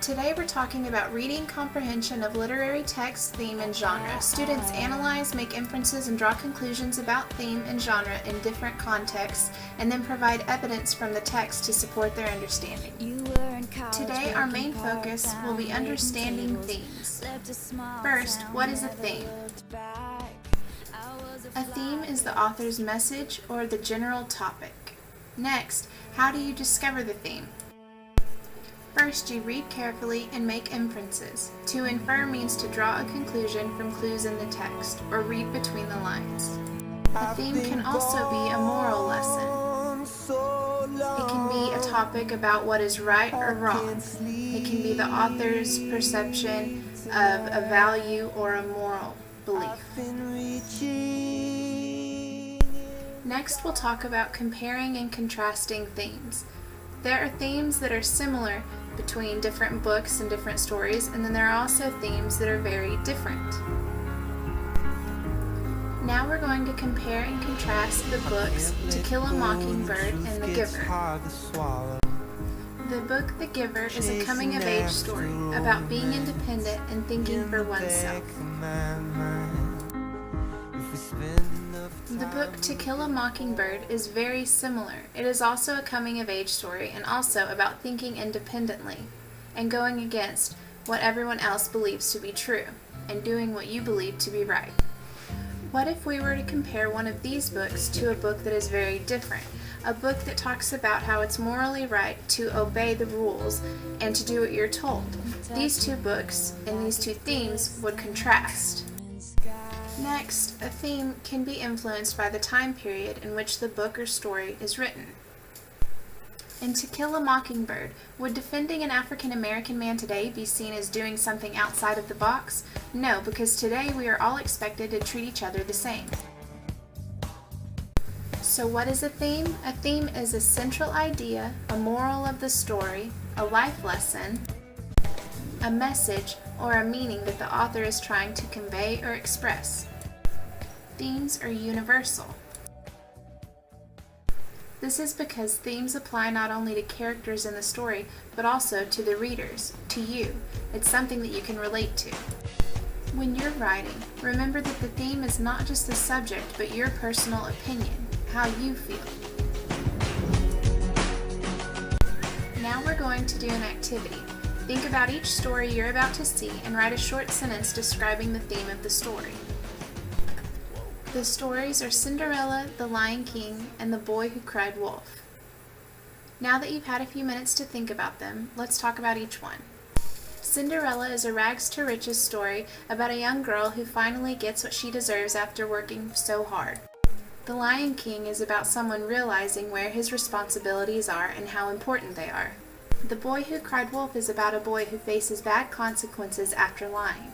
Today we're talking about reading comprehension of literary text, theme, and genre. Students analyze, make inferences, and draw conclusions about theme and genre in different contexts, and then provide evidence from the text to support their understanding. Today our main focus will be understanding themes. First, what is a theme? A theme is the author's message or the general topic. Next, how do you discover the theme? First, you read carefully and make inferences. To infer means to draw a conclusion from clues in the text, or read between the lines. A theme can also be a moral lesson. It can be a topic about what is right or wrong. It can be the author's perception of a value or a moral belief. Next, we'll talk about comparing and contrasting themes. There are themes that are similar between different books and different stories, and then there are also themes that are very different. Now we're going to compare and contrast the books To Kill a Mockingbird and The Giver. The book The Giver is a coming-of-age story about being independent and thinking for oneself. The book To Kill a Mockingbird is very similar. It is also a coming-of-age story and also about thinking independently and going against what everyone else believes to be true and doing what you believe to be right. What if we were to compare one of these books to a book that is very different? A book that talks about how it's morally right to obey the rules and to do what you're told. These two books and these two themes would contrast. Next, a theme can be influenced by the time period in which the book or story is written. In To Kill a Mockingbird, would defending an African American man today be seen as doing something outside of the box? No, because today we are all expected to treat each other the same. So what is a theme? A theme is a central idea, a moral of the story, a life lesson, a message, or a meaning that the author is trying to convey or express. Themes are universal. This is because themes apply not only to characters in the story, but also to the readers, to you. It's something that you can relate to. When you're writing, remember that the theme is not just the subject, but your personal opinion, how you feel. Now we're going to do an activity. Think about each story you're about to see and write a short sentence describing the theme of the story. The stories are Cinderella, The Lion King, and The Boy Who Cried Wolf. Now that you've had a few minutes to think about them, let's talk about each one. Cinderella is a rags to riches story about a young girl who finally gets what she deserves after working so hard. The Lion King is about someone realizing where his responsibilities are and how important they are. The Boy Who Cried Wolf is about a boy who faces bad consequences after lying.